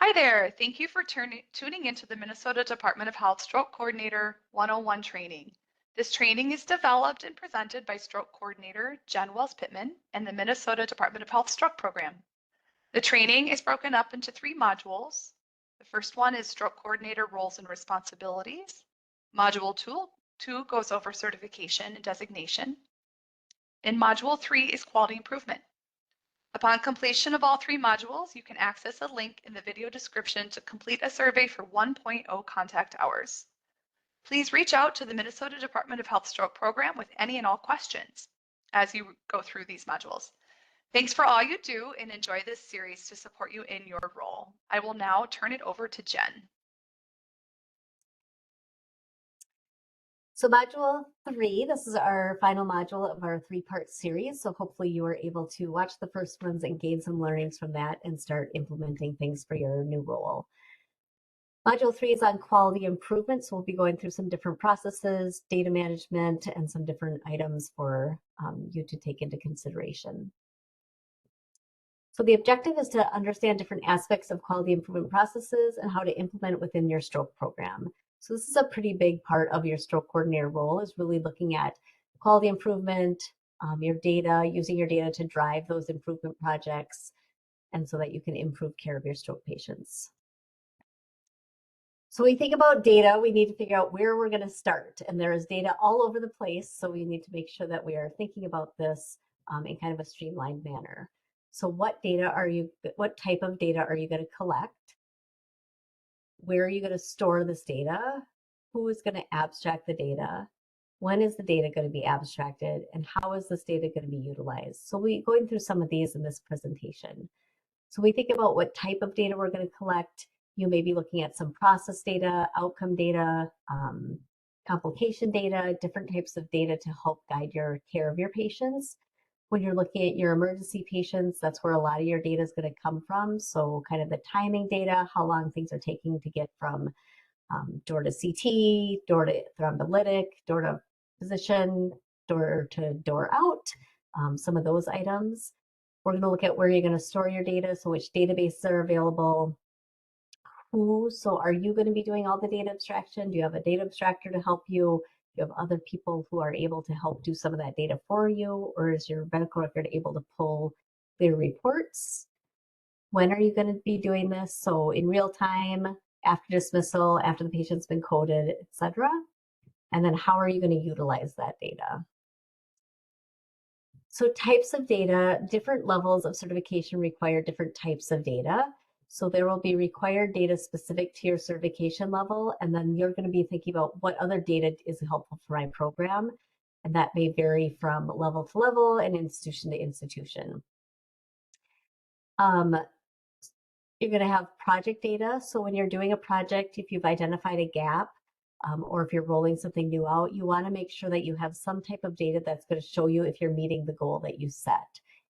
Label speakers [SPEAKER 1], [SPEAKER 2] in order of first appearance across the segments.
[SPEAKER 1] Hi there. Thank you for tuning into the Minnesota Department of Health Stroke Coordinator 101 training. This training is developed and presented by Stroke Coordinator Jen Wells-Pittman and the Minnesota Department of Health Stroke Program. The training is broken up into 3 modules. The first one is Stroke Coordinator Roles and Responsibilities. Module 2 goes over certification and designation. And Module 3 is Quality Improvement. Upon completion of all 3 modules, you can access a link in the video description to complete a survey for 1.0 contact hours. Please reach out to the Minnesota Department of Health Stroke Program with any and all questions as you go through these modules. Thanks for all you do and enjoy this series to support you in your role. I will now turn it over to Jen.
[SPEAKER 2] So module 3, this is our final module of our 3-part series. So hopefully you were able to watch the first ones and gain some learnings from that and start implementing things for your new role. Module 3 is on quality improvement. So we'll be going through some different processes, data management, and some different items for you to take into consideration. So the objective is to understand different aspects of quality improvement processes and how to implement within your stroke program. So this is a pretty big part of your stroke coordinator role, is really looking at quality improvement, your data, using your data to drive those improvement projects, and so that you can improve care of your stroke patients. So when we think about data, we need to figure out where we're going to start. And there is data all over the place, so we need to make sure that we are thinking about this in kind of a streamlined manner. So what type of data are you going to collect? Where are you going to store this data? Who is going to abstract the data? When is the data going to be abstracted? And how is this data going to be utilized? So we're going through some of these in this presentation. So we think about what type of data we're going to collect. You may be looking at some process data, outcome data, complication data, different types of data to help guide your care of your patients. When you're looking at your emergency patients, that's where a lot of your data is going to come from. So kind of the timing data, how long things are taking to get from door to CT, door to thrombolytic, door to physician, door to door out, some of those items. We're going to look at where you're going to store your data, so which databases are available. So are you going to be doing all the data abstraction? Do you have a data abstractor to help you? Do you have other people who are able to help do some of that data for you? Or is your medical record able to pull clear reports? When are you going to be doing this? So in real time, after dismissal, after the patient's been coded, etc. And then how are you going to utilize that data? So types of data, different levels of certification require different types of data. So there will be required data specific to your certification level, and then you're going to be thinking about what other data is helpful for my program. And that may vary from level to level and institution to institution. You're going to have project data. So when you're doing a project, if you've identified a gap, or if you're rolling something new out, you want to make sure that you have some type of data that's going to show you if you're meeting the goal that you set.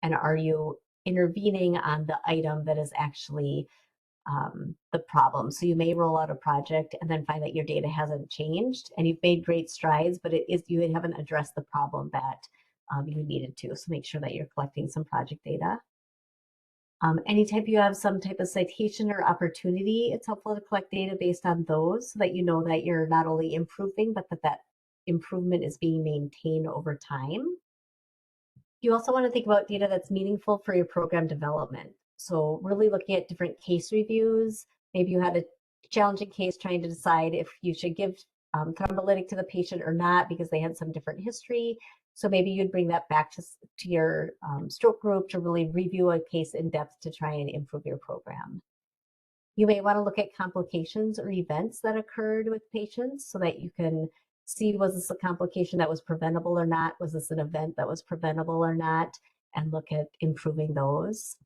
[SPEAKER 2] And are you intervening on the item that is actually the problem? So you may roll out a project and then find that your data hasn't changed and you've made great strides, but you haven't addressed the problem that you needed to. So make sure that you're collecting some project data. Anytime you have some type of citation or opportunity, it's helpful to collect data based on those so that you know that you're not only improving, but that improvement is being maintained over time. You also want to think about data that's meaningful for your program development. So really looking at different case reviews. Maybe you had a challenging case trying to decide if you should give thrombolytic to the patient or not because they had some different history. So maybe you'd bring that back to your stroke group to really review a case in depth to try and improve your program. You may want to look at complications or events that occurred with patients so that you can see, was this a complication that was preventable or not? Was this an event that was preventable or not? And look at improving those.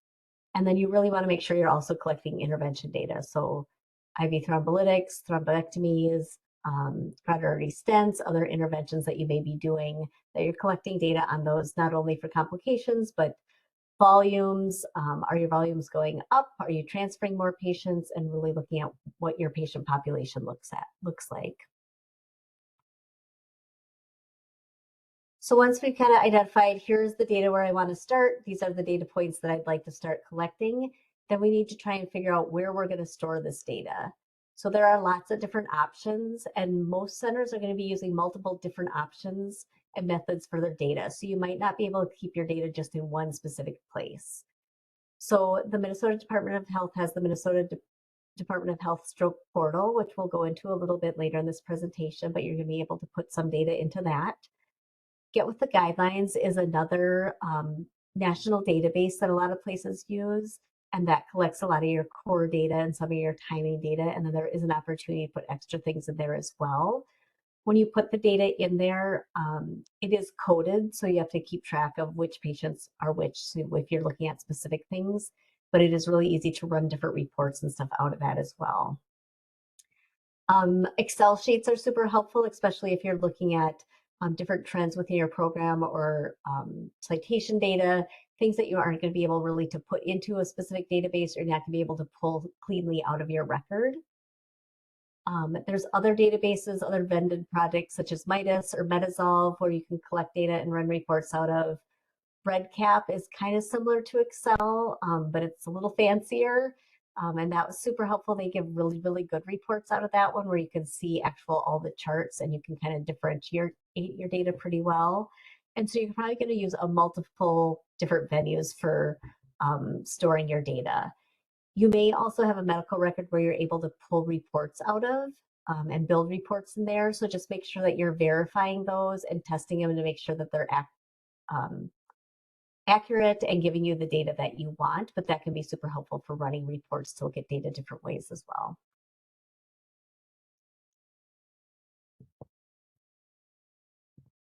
[SPEAKER 2] And then you really want to make sure you're also collecting intervention data. So IV thrombolytics, thrombectomies, carotid artery stents, other interventions that you may be doing, that you're collecting data on those, not only for complications, but volumes. Are your volumes going up? Are you transferring more patients? And really looking at what your patient population looks like. So once we've kind of identified, here's the data where I want to start, these are the data points that I'd like to start collecting, then we need to try and figure out where we're going to store this data. So there are lots of different options, and most centers are going to be using multiple different options and methods for their data. So you might not be able to keep your data just in one specific place. So the Minnesota Department of Health has the Minnesota Department of Health Stroke Portal, which we'll go into a little bit later in this presentation, but you're going to be able to put some data into that. Get with the Guidelines is another national database that a lot of places use, and that collects a lot of your core data and some of your timing data, and then there is an opportunity to put extra things in there as well. When you put the data in there, it is coded, so you have to keep track of which patients are which, so if you're looking at specific things, but it is really easy to run different reports and stuff out of that as well. Excel sheets are super helpful, especially if you're looking at different trends within your program or citation data, things that you aren't going to be able really to put into a specific database, or you're not going to be able to pull cleanly out of your record. There's other databases, other vended projects such as Midas or Metasolve, where you can collect data and run reports out of. REDCap is kind of similar to Excel, but it's a little fancier. And that was super helpful. They give really, really good reports out of that one, where you can see all the charts, and you can kind of differentiate your data pretty well. And so you're probably going to use a multiple different venues for storing your data. You may also have a medical record where you're able to pull reports out of and build reports in there. So just make sure that you're verifying those and testing them to make sure that they're accurate and giving you the data that you want, but that can be super helpful for running reports to look at data different ways as well.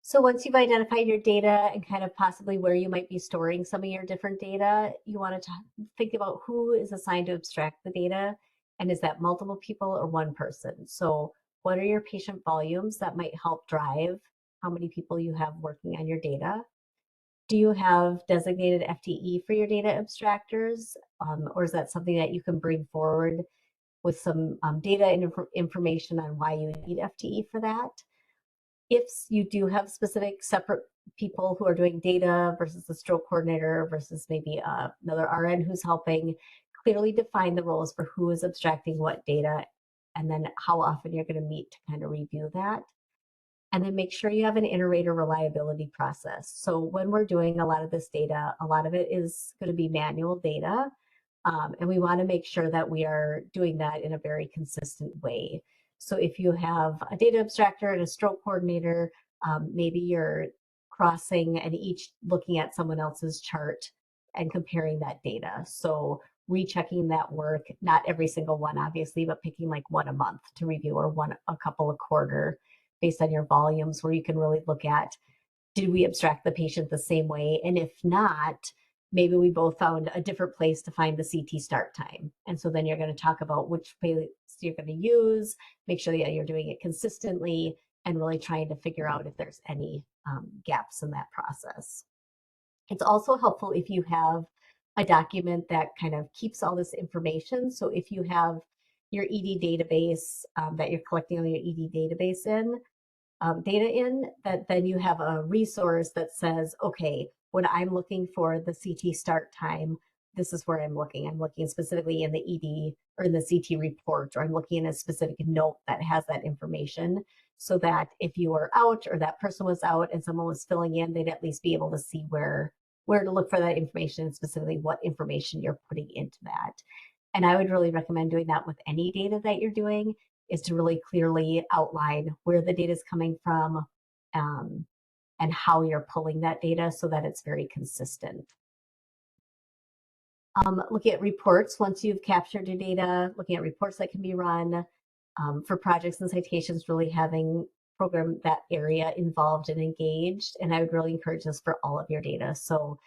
[SPEAKER 2] So once you've identified your data and kind of possibly where you might be storing some of your different data, you want to think about who is assigned to abstract the data, and is that multiple people or one person? So what are your patient volumes that might help drive how many people you have working on your data? Do you have designated FTE for your data abstractors, or is that something that you can bring forward with some data and information on why you need FTE for that? If you do have specific separate people who are doing data versus the stroke coordinator versus maybe another RN who's helping, clearly define the roles for who is abstracting what data, and then how often you're going to meet to kind of review that. And then make sure you have an iterator reliability process. So when we're doing a lot of this data, a lot of it is going to be manual data. And we want to make sure that we are doing that in a very consistent way. So if you have a data abstractor and a stroke coordinator, maybe you're crossing and each looking at someone else's chart and comparing that data. So rechecking that work, not every single one, obviously, but picking like one a month to review, or a couple a quarter, based on your volumes, where you can really look at, did we abstract the patient the same way? And if not, maybe we both found a different place to find the CT start time. And so then you're going to talk about which place you're going to use, make sure that you're doing it consistently, and really trying to figure out if there's any gaps in that process. It's also helpful if you have a document that kind of keeps all this information. So if you have your ED database that you're collecting all your ED database in, data in, that then you have a resource that says, okay, when I'm looking for the CT start time, this is where I'm looking. I'm looking specifically in the ED or in the CT report, or I'm looking in a specific note that has that information, so that if you were out or that person was out and someone was filling in, they'd at least be able to see where to look for that information, and specifically what information you're putting into that. And I would really recommend doing that with any data that you're doing, is to really clearly outline where the data is coming from, and how you're pulling that data, so that it's very consistent. Looking at reports, once you've captured your data, looking at reports that can be run for projects and citations, really having program that area involved and engaged. And I would really encourage this for all of your data. So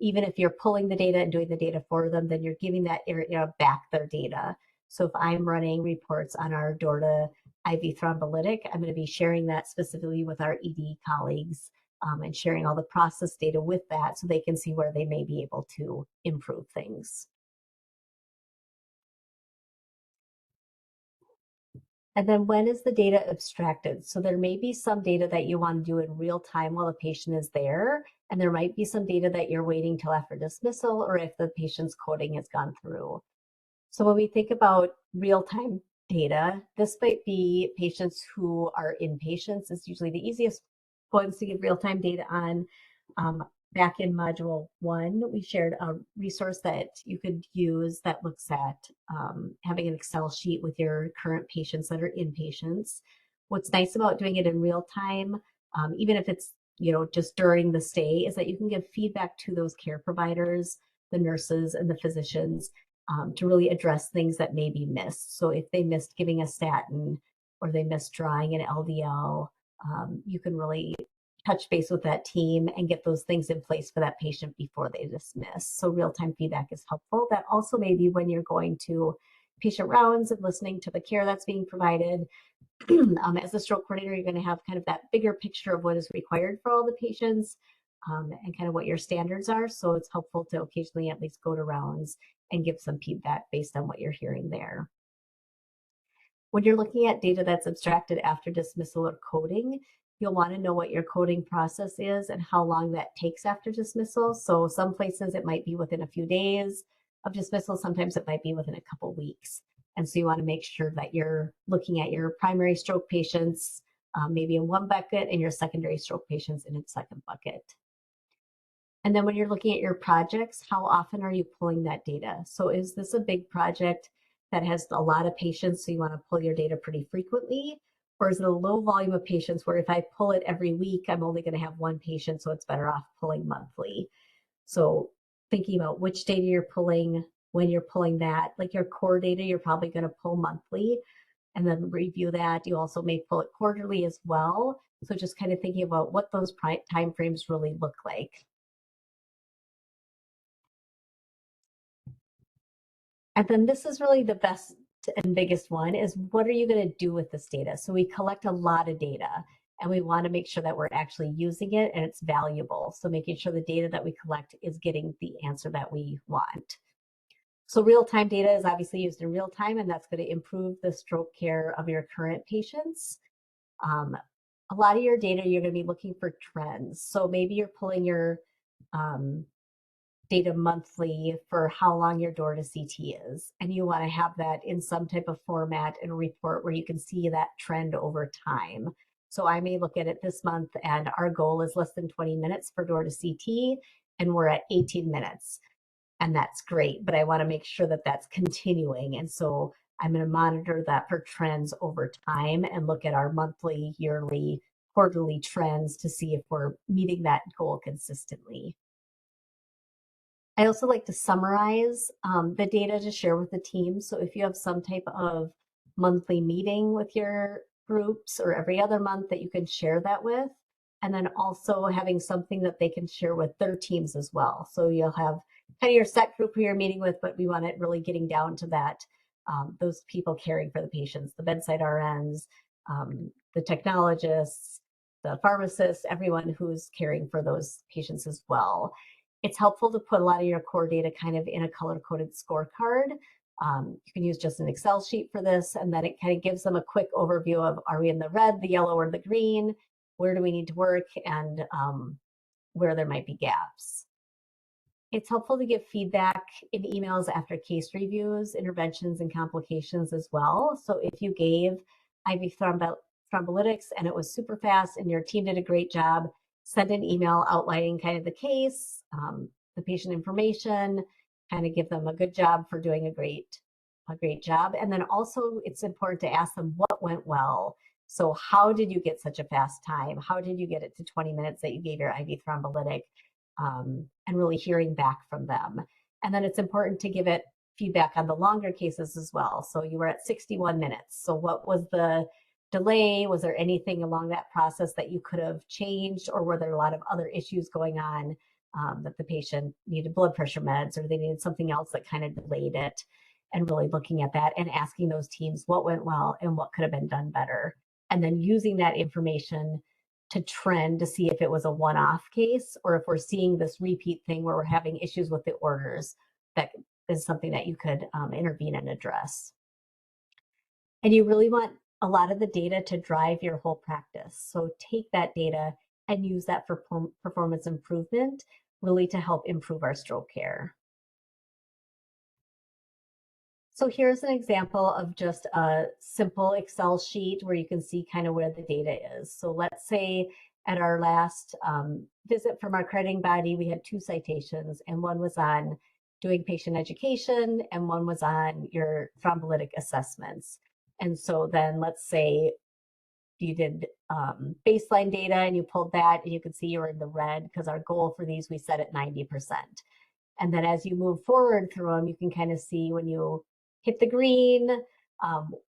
[SPEAKER 2] even if you're pulling the data and doing the data for them, then you're giving that area back their data. So if I'm running reports on our DORTA IV thrombolytic, I'm going to be sharing that specifically with our ED colleagues, and sharing all the process data with that, so they can see where they may be able to improve things. And then when is the data abstracted? So there may be some data that you want to do in real time while the patient is there, and there might be some data that you're waiting till after dismissal or if the patient's coding has gone through. So when we think about real-time data, this might be patients who are inpatients. It's usually the easiest ones to give real-time data on. Back in Module 1, we shared a resource that you could use that looks at having an Excel sheet with your current patients that are inpatients. What's nice about doing it in real time, even if it's just during the stay, is that you can give feedback to those care providers, the nurses, and the physicians to really address things that may be missed. So if they missed giving a statin or they missed drawing an LDL, you can really touch base with that team and get those things in place for that patient before they dismiss. So real-time feedback is helpful. That also may be when you're going to patient rounds and listening to the care that's being provided. As a stroke coordinator, you're going to have kind of that bigger picture of what is required for all the patients and kind of what your standards are. So it's helpful to occasionally at least go to rounds and give some feedback based on what you're hearing there. When you're looking at data that's abstracted after dismissal or coding, you'll want to know what your coding process is and how long that takes after dismissal. So some places it might be within a few days of dismissal. Sometimes it might be within a couple weeks. And so you want to make sure that you're looking at your primary stroke patients maybe in one bucket and your secondary stroke patients in its second bucket. And then when you're looking at your projects, how often are you pulling that data? So is this a big project that has a lot of patients, so you want to pull your data pretty frequently? Or is it a low volume of patients where if I pull it every week, I'm only going to have one patient, so it's better off pulling monthly? So thinking about which data you're pulling, when you're pulling that, like your core data, you're probably going to pull monthly and then review that. You also may pull it quarterly as well. So just kind of thinking about what those timeframes really look like. And then this is really the best and biggest one is what are you going to do with this data? So we collect a lot of data and we want to make sure that we're actually using it and it's valuable. So making sure the data that we collect is getting the answer that we want. So real-time data is obviously used in real time, and that's going to improve the stroke care of your current patients. A lot of your data, you're going to be looking for trends. So maybe you're pulling your data monthly for how long your door to CT is. And you want to have that in some type of format in a report where you can see that trend over time. So I may look at it this month and our goal is less than 20 minutes for door to CT and we're at 18 minutes. And that's great, but I want to make sure that that's continuing. And so I'm going to monitor that for trends over time and look at our monthly, yearly, quarterly trends to see if we're meeting that goal consistently. I also like to summarize the data to share with the team. So if you have some type of monthly meeting with your groups or every other month that you can share that with, and then also having something that they can share with their teams as well. So you'll have kind of your set group who you're meeting with, but we want it really getting down to that, those people caring for the patients, the bedside RNs, the technologists, the pharmacists, everyone who's caring for those patients as well. It's helpful to put a lot of your core data kind of in a color-coded scorecard. You can use just an Excel sheet for this, and then it kind of gives them a quick overview of, are we in the red, the yellow, or the green? Where do we need to work, and where there might be gaps. It's helpful to give feedback in emails after case reviews, interventions, and complications as well. So if you gave IV thrombolytics and it was super fast and your team did a great job, send an email outlining kind of the case, the patient information, kind of give them a good job for doing a great job. And then also it's important to ask them what went well. So how did you get such a fast time? How did you get it to 20 minutes that you gave your IV thrombolytic? And really hearing back from them. And then it's important to give it feedback on the longer cases as well. So you were at 61 minutes. So what was the delay? Was there anything along that process that you could have changed, or were there a lot of other issues going on that the patient needed blood pressure meds or they needed something else that kind of delayed it? And really looking at that and asking those teams what went well and what could have been done better. And then using that information to trend to see if it was a one-off case or if we're seeing this repeat thing where we're having issues with the orders. That is something that you could intervene and address. And you really want a lot of the data to drive your whole practice. So take that data and use that for performance improvement, really to help improve our stroke care. So here's an example of just a simple Excel sheet where you can see kind of where the data is. So let's say at our last visit from our accrediting body, we had 2 citations, and one was on doing patient education and one was on your thrombolytic assessments. And so then let's say you did baseline data and you pulled that, and you can see you were in the red because our goal for these we set at 90%. And then as you move forward through them, you can kind of see when you hit the green,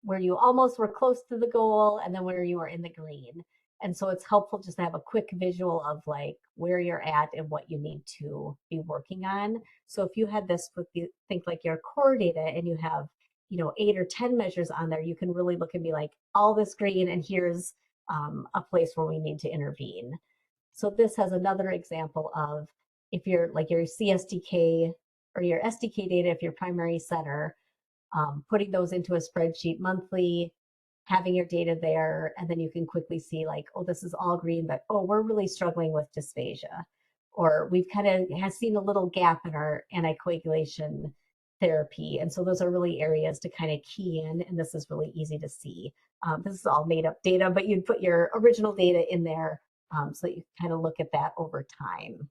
[SPEAKER 2] where you almost were close to the goal, and then where you were in the green. And so it's helpful just to have a quick visual of like where you're at and what you need to be working on. So if you had this with you think like your core data and you have 8 or 10 measures on there, you can really look and be like, all this green, and here's a place where we need to intervene. So this has another example of if you're like your CSDK or your SDK data, if you're primary center, putting those into a spreadsheet monthly, having your data there, and then you can quickly see like, oh, this is all green, but oh, we're really struggling with dysphagia. Or we've kind of seen a little gap in our anticoagulation therapy. And so those are really areas to kind of key in, and this is really easy to see. This is all made up data, but you'd put your original data in there so that you kind of look at that over time.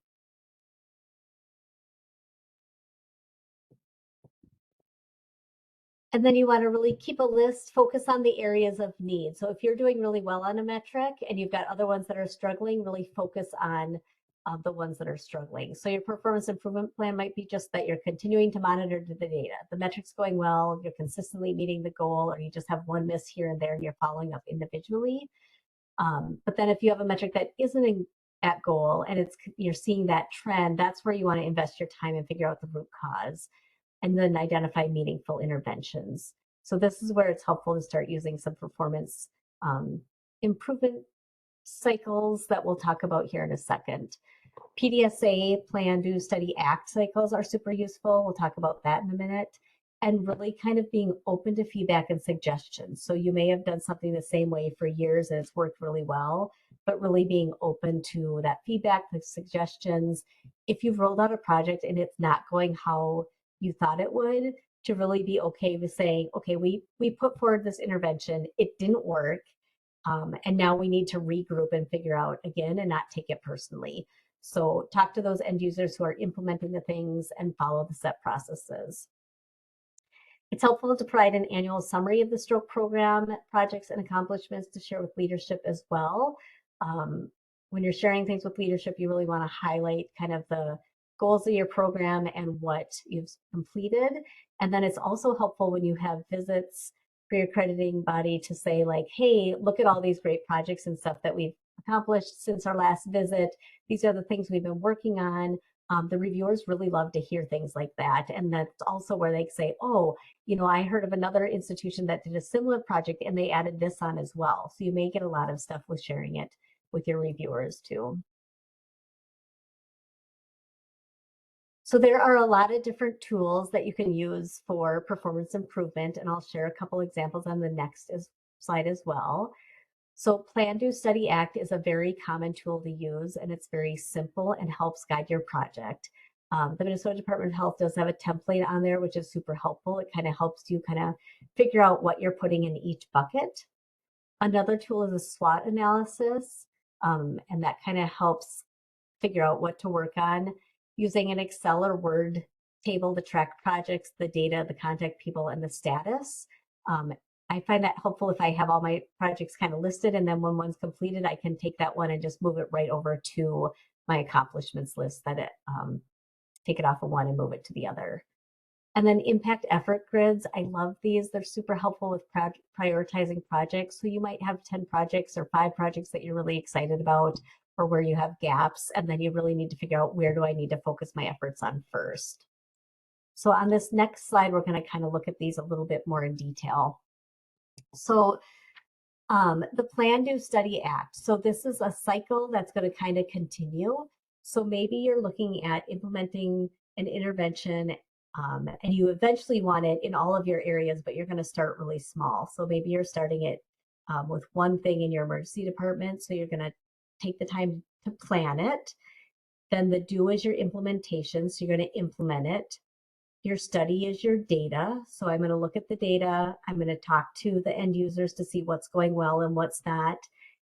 [SPEAKER 2] And then you want to really keep a list, focus on the areas of need. So if you're doing really well on a metric and you've got other ones that are struggling, really focus on the ones that are struggling. So your performance improvement plan might be just that you're continuing to monitor the data. The metric's going well, you're consistently meeting the goal, or you just have one miss here and there and you're following up individually. But then if you have a metric that isn't at goal and you're seeing that trend, that's where you want to invest your time and figure out the root cause, and then identify meaningful interventions. So this is where it's helpful to start using some performance improvement cycles that we'll talk about here in a second. PDSA, plan, do, study, act cycles are super useful. We'll talk about that in a minute. And really kind of being open to feedback and suggestions. So you may have done something the same way for years and it's worked really well, but really being open to that feedback, the suggestions. If you've rolled out a project and it's not going how you thought it would, to really be okay with saying, okay, we put forward this intervention, it didn't work, and now we need to regroup and figure out again and not take it personally. So talk to those end users who are implementing the things and follow the set processes. It's helpful to provide an annual summary of the stroke program, projects, and accomplishments to share with leadership as well. When you're sharing things with leadership, you really want to highlight kind of the goals of your program and what you've completed. And then it's also helpful when you have visits for your accrediting body to say like, hey, look at all these great projects and stuff that we've accomplished since our last visit. These are the things we've been working on. The reviewers really love to hear things like that. And that's also where they say, oh, I heard of another institution that did a similar project and they added this on as well. So you may get a lot of stuff with sharing it with your reviewers too. So there are a lot of different tools that you can use for performance improvement, and I'll share a couple examples on the next slide as well. So Plan, Do, Study, Act is a very common tool to use, and it's very simple and helps guide your project. The Minnesota Department of Health does have a template on there, which is super helpful. It kind of helps you kind of figure out what you're putting in each bucket. Another tool is a SWOT analysis, and that kind of helps figure out what to work on using an Excel or Word table to track projects, the data, the contact people, and the status. I find that helpful if I have all my projects kind of listed, and then when one's completed, I can take that one and just move it right over to my accomplishments list, take it off of one and move it to the other. And then impact effort grids. I love these. They're super helpful with prioritizing projects. So you might have 10 projects or 5 projects that you're really excited about, or where you have gaps, and then you really need to figure out where do I need to focus my efforts on first. So on this next slide, we're going to kind of look at these a little bit more in detail. So the Plan, Do, Study, Act. So this is a cycle that's going to kind of continue. So maybe you're looking at implementing an intervention and you eventually want it in all of your areas, but you're going to start really small. So maybe you're starting it with one thing in your emergency department. So you're going to take the time to plan it. Then the do is your implementation. So you're going to implement it. Your study is your data. So I'm going to look at the data. I'm going to talk to the end users to see what's going well and what's not.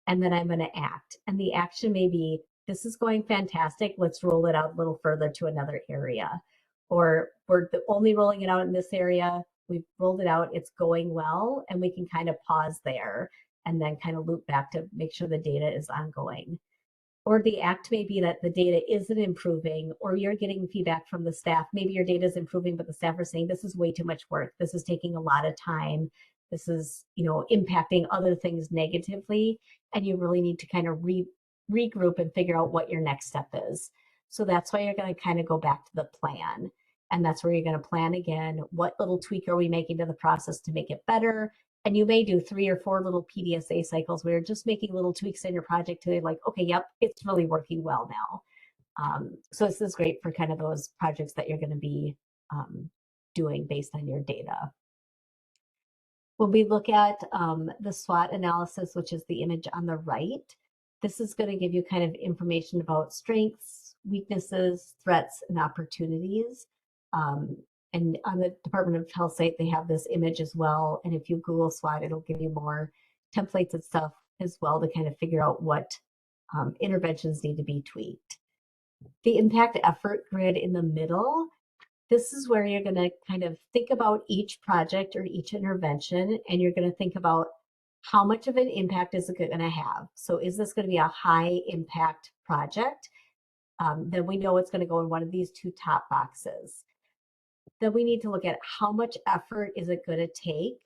[SPEAKER 2] And then I'm going to act. And the action may be, this is going fantastic. Let's roll it out a little further to another area. Or we're only rolling it out in this area. We've rolled it out. It's going well. And we can kind of pause there and then kind of loop back to make sure the data is ongoing. Or the act may be that the data isn't improving, or you're getting feedback from the staff. Maybe your data is improving, but the staff are saying this is way too much work. This is taking a lot of time. This is, impacting other things negatively, and you really need to kind of regroup and figure out what your next step is. So that's why you're going to kind of go back to the plan. And that's where you're going to plan again. What little tweak are we making to the process to make it better? And you may do 3 or 4 little PDSA cycles where you're just making little tweaks in your project till you're like, okay, yep, it's really working well now. So this is great for kind of those projects that you're going to be doing based on your data. When we look at the SWOT analysis, which is the image on the right, this is going to give you kind of information about strengths, weaknesses, threats, and opportunities. And on the Department of Health site, they have this image as well. And if you Google SWOT, it'll give you more templates and stuff as well to kind of figure out what interventions need to be tweaked. The impact effort grid in the middle, this is where you're going to kind of think about each project or each intervention, and you're going to think about how much of an impact is it going to have. So is this going to be a high impact project? Then we know it's going to go in one of these 2 top boxes. Then we need to look at how much effort is it going to take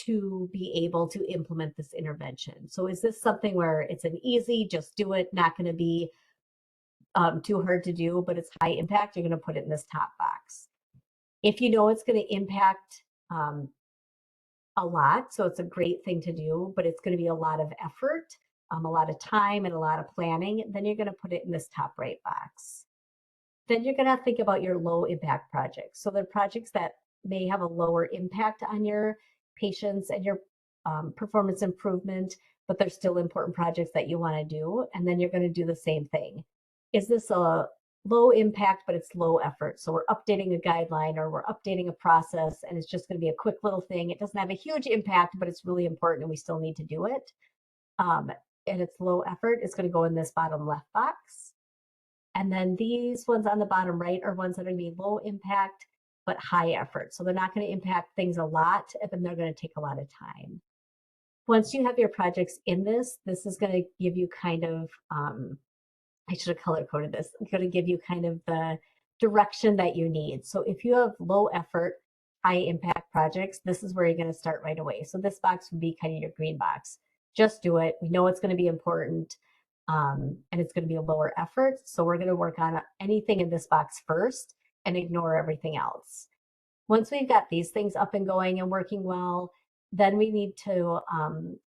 [SPEAKER 2] to be able to implement this intervention. So is this something where it's an easy, just do it, not going to be too hard to do, but it's high impact, you're going to put it in this top box. If you know it's going to impact a lot, so it's a great thing to do, but it's going to be a lot of effort, a lot of time and a lot of planning, then you're going to put it in this top right box. Then you're going to think about your low impact projects. So they're projects that may have a lower impact on your patients and your performance improvement, but they're still important projects that you want to do. And then you're going to do the same thing. Is this a low impact, but it's low effort? So we're updating a guideline or we're updating a process, and it's just going to be a quick little thing. It doesn't have a huge impact, but it's really important and we still need to do it. And it's low effort. It's going to go in this bottom left box. And then these ones on the bottom right are ones that are going to be low impact, but high effort. So they're not going to impact things a lot, and they're going to take a lot of time. Once you have your projects in this is going to give you kind of, I should have color coded this. I'm going to give you kind of the direction that you need. So if you have low effort, high impact projects, this is where you're going to start right away. So this box would be kind of your green box. Just do it. We know it's going to be important. And it's going to be a lower effort. So we're going to work on anything in this box first and ignore everything else. Once we've got these things up and going and working well, then we need to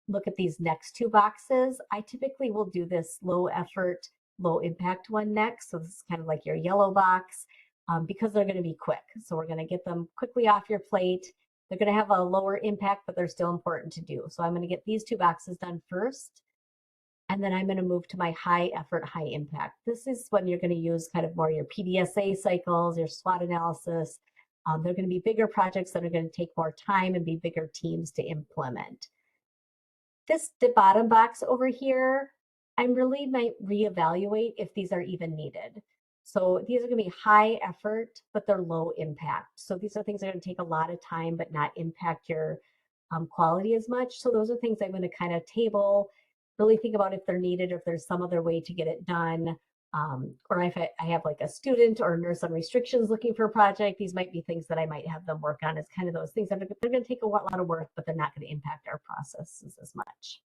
[SPEAKER 2] look at these next 2 boxes. I typically will do this low effort, low impact one next. So this is kind of like your yellow box because they're going to be quick. So we're going to get them quickly off your plate. They're going to have a lower impact, but they're still important to do. So I'm going to get these 2 boxes done first. And then I'm going to move to my high effort, high impact. This is when you're going to use kind of more your PDSA cycles, your SWOT analysis. They're going to be bigger projects that are going to take more time and be bigger teams to implement. The bottom box over here, I really might reevaluate if these are even needed. So these are going to be high effort, but they're low impact. So these are things that are going to take a lot of time, but not impact your quality as much. So those are things I'm going to kind of table, really think about if they're needed, or if there's some other way to get it done. Or if I have like a student or a nurse on restrictions looking for a project, these might be things that I might have them work on as kind of those things that they're going to take a lot of work, but they're not going to impact our processes as much.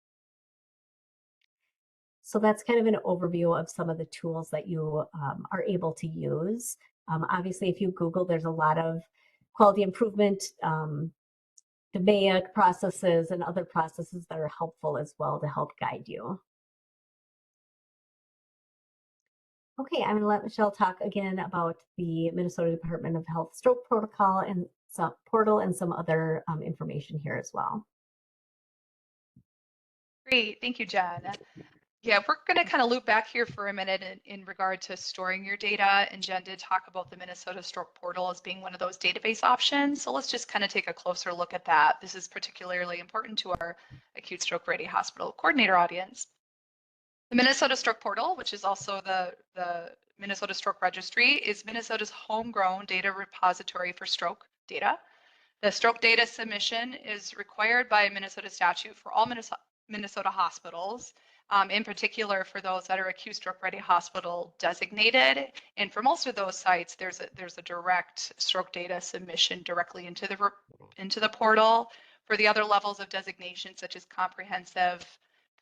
[SPEAKER 2] So that's kind of an overview of some of the tools that you are able to use. Obviously, if you Google, there's a lot of quality improvement DMAIC processes and other processes that are helpful as well to help guide you. Okay, I'm going to let Michelle talk again about the Minnesota Department of Health stroke protocol and some portal and some other information here as well.
[SPEAKER 1] Great, thank you, Jen. Yeah, we're going to kind of loop back here for a minute in regard to storing your data. And Jen did talk about the Minnesota Stroke Portal as being one of those database options. So let's just kind of take a closer look at that. This is particularly important to our acute stroke ready hospital coordinator audience. The Minnesota Stroke Portal, which is also the Minnesota Stroke Registry, is Minnesota's homegrown data repository for stroke data. The stroke data submission is required by Minnesota statute for all Minnesota hospitals, in particular for those that are acute stroke ready hospital designated. And for most of those sites, there's a direct stroke data submission directly into the portal. For the other levels of designation, such as comprehensive,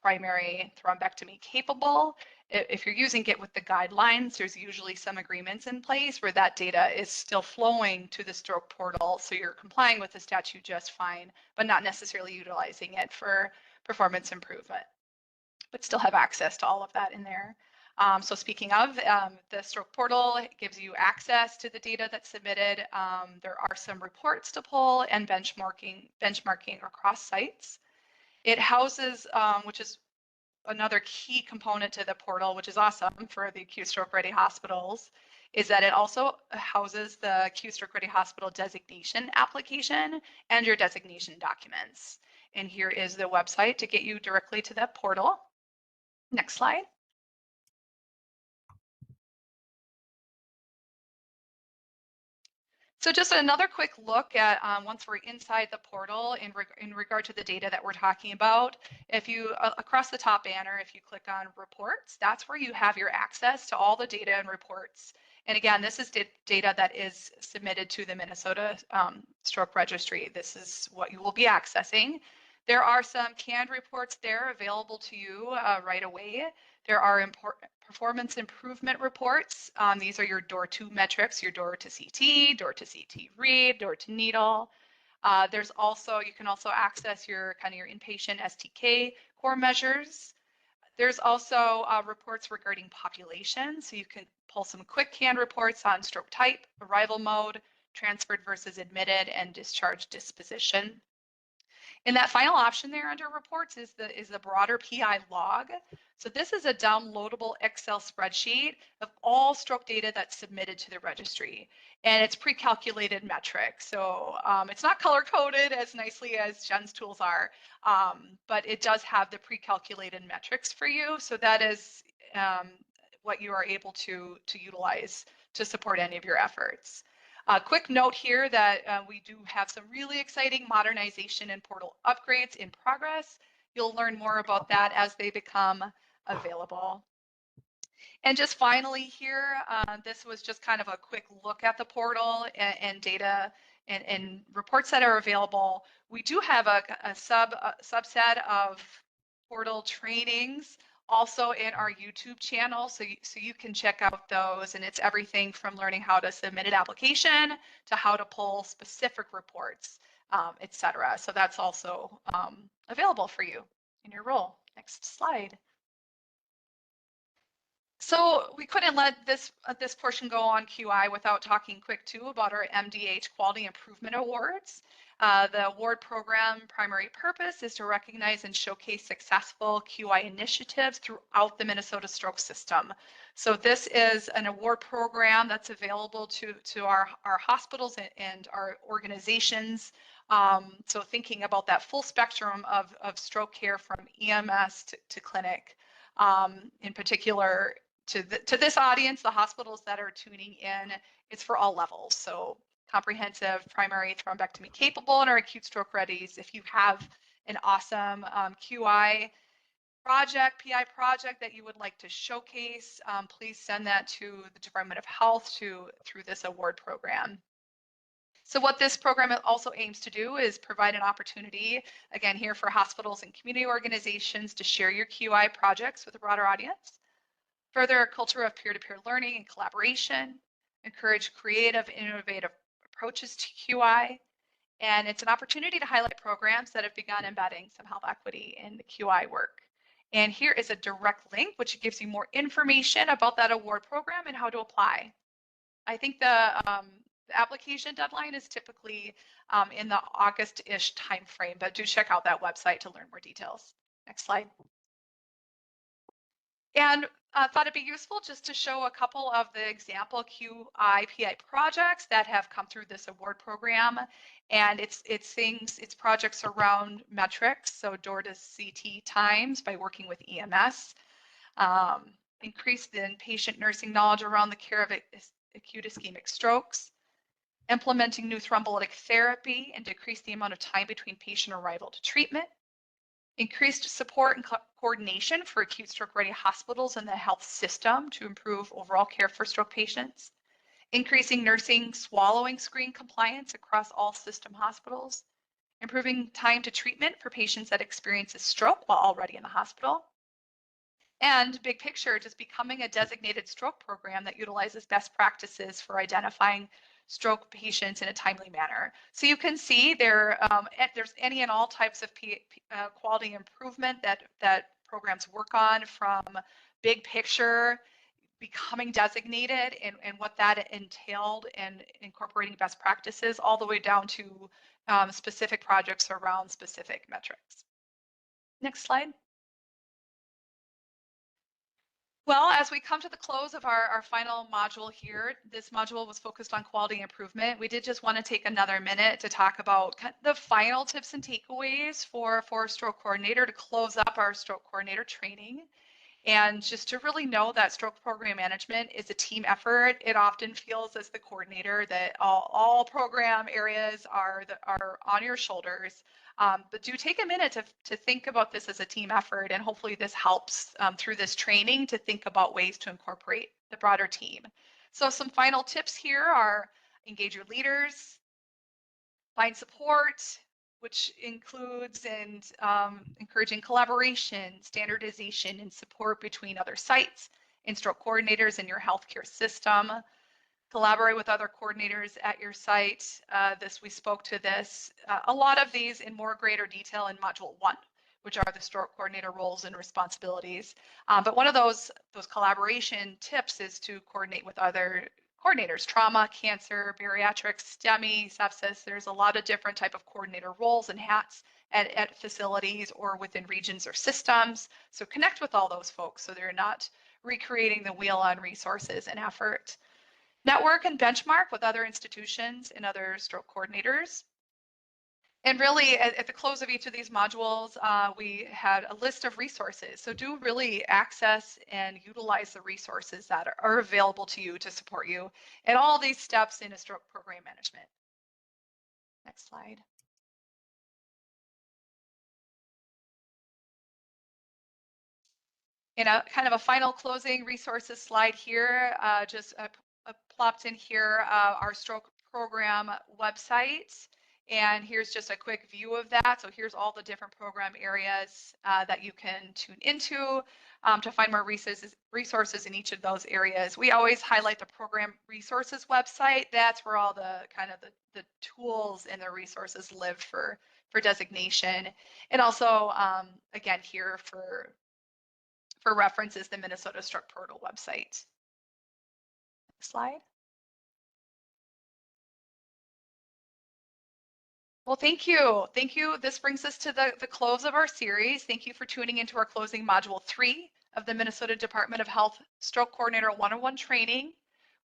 [SPEAKER 1] primary, thrombectomy capable, if you're using it with the guidelines, there's usually some agreements in place where that data is still flowing to the stroke portal. So you're complying with the statute just fine, but not necessarily utilizing it for performance improvement, but still have access to all of that in there. So speaking of, the stroke portal gives you access to the data that's submitted. There are some reports to pull and benchmarking across sites. It houses, which is another key component to the portal, which is awesome for the acute stroke ready hospitals, is that it also houses the acute stroke ready hospital designation application and your designation documents. And here is the website to get you directly to that portal. Next slide. So just another quick look at once we're inside the portal in regard to the data that we're talking about. If you, across the top banner, if you click on reports, that's where you have your access to all the data and reports. And again, this is data that is submitted to the Minnesota Stroke Registry. This is what you will be accessing. There are some canned reports there available to you right away. There are performance improvement reports. These are your door-to metrics, your door to CT, door to CT read, door to needle. There's also, you can also access your kind of your inpatient STK core measures. There's also reports regarding population. So you can pull some quick canned reports on stroke type, arrival mode, transferred versus admitted, and discharge disposition. And that final option there under reports is the broader PI log. So this is a downloadable Excel spreadsheet of all stroke data that's submitted to the registry. And it's pre-calculated metrics. So it's not color coded as nicely as Jen's tools are, but it does have the pre-calculated metrics for you. So that is what you are able to utilize to support any of your efforts. A quick note here that we do have some really exciting modernization and portal upgrades in progress. You'll learn more about that as they become available. And just finally here, this was just kind of a quick look at the portal and data and reports that are available. We do have a subset of portal trainings also in our YouTube channel, so you can check out those, and it's everything from learning how to submit an application to how to pull specific reports, etc. So that's also available for you in your role. Next slide. So we couldn't let this portion go on QI without talking quick too about our MDH Quality Improvement Awards. The award program primary purpose is to recognize and showcase successful QI initiatives throughout the Minnesota stroke system. So this is an award program that's available to our hospitals and our organizations. So thinking about that full spectrum of stroke care from EMS to clinic. In particular, to this audience, the hospitals that are tuning in, it's for all levels. So comprehensive, primary, thrombectomy capable, and our acute stroke readies. If you have an awesome QI project, PI project that you would like to showcase, please send that to the Department of Health through this award program. So what this program also aims to do is provide an opportunity, again, here for hospitals and community organizations to share your QI projects with a broader audience, further a culture of peer-to-peer learning and collaboration, encourage creative, innovative approaches to QI, and it's an opportunity to highlight programs that have begun embedding some health equity in the QI work. And here is a direct link which gives you more information about that award program and how to apply. I think the application deadline is typically in the August-ish timeframe, but do check out that website to learn more details. Next slide. And thought it'd be useful just to show a couple of the example QI/PI projects that have come through this award program. And it's projects around metrics, so door to CT times by working with EMS, increase the patient nursing knowledge around the care of acute ischemic strokes, implementing new thrombolytic therapy and decrease the amount of time between patient arrival to treatment, increased support and coordination for acute stroke ready hospitals and the health system to improve overall care for stroke patients, increasing nursing swallowing screen compliance across all system hospitals, improving time to treatment for patients that experience a stroke while already in the hospital, and big picture, just becoming a designated stroke program that utilizes best practices for identifying stroke patients in a timely manner. So you can see there's any and all types of quality improvement that programs work on, from big picture, becoming designated and what that entailed, and incorporating best practices, all the way down to specific projects around specific metrics. Next slide. Well, as we come to the close of our final module here, this module was focused on quality improvement. We did just want to take another minute to talk about the final tips and takeaways for a stroke coordinator to close up our stroke coordinator training. And just to really know that stroke program management is a team effort. It often feels as the coordinator that all program areas are on your shoulders. But do take a minute to think about this as a team effort, and hopefully this helps through this training to think about ways to incorporate the broader team. So some final tips here are: engage your leaders, find support, which includes encouraging collaboration, standardization, and support between other sites and stroke coordinators in your healthcare system. Collaborate with other coordinators at your site. We spoke to this, a lot of these in more greater detail in Module 1, which are the stroke coordinator roles and responsibilities. But one of those collaboration tips is to coordinate with other coordinators: trauma, cancer, bariatrics, STEMI, sepsis. There's a lot of different type of coordinator roles and hats at facilities or within regions or systems. So connect with all those folks so they're not recreating the wheel on resources and effort. Network and benchmark with other institutions and other stroke coordinators. And really, at the close of each of these modules, we had a list of resources. So do really access and utilize the resources that are available to you to support you in all these steps in a stroke program management. Next slide. In a kind of a final closing resources slide here, just plopped in here our stroke program website. And here's just a quick view of that. So here's all the different program areas that you can tune into to find more resources in each of those areas. We always highlight the program resources website. That's where all the kind of the tools and the resources live for designation. And also, again, here for references, the Minnesota Stroke Portal website. Next slide. Well, thank you. Thank you. This brings us to the close of our series. Thank you for tuning into our closing Module 3 of the Minnesota Department of Health Stroke Coordinator 101 training.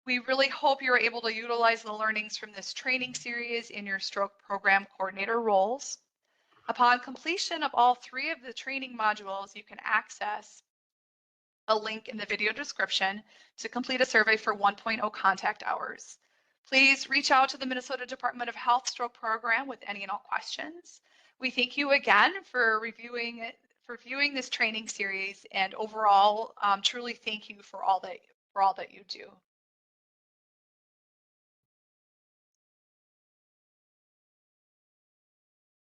[SPEAKER 1] We really hope you're able to utilize the learnings from this training series in your stroke program coordinator roles. Upon completion of all 3 of the training modules, you can access a link in the video description to complete a survey for 1.0 contact hours. Please reach out to the Minnesota Department of Health Stroke Program with any and all questions. We thank you again for viewing this training series, and overall, truly thank you for all that you do.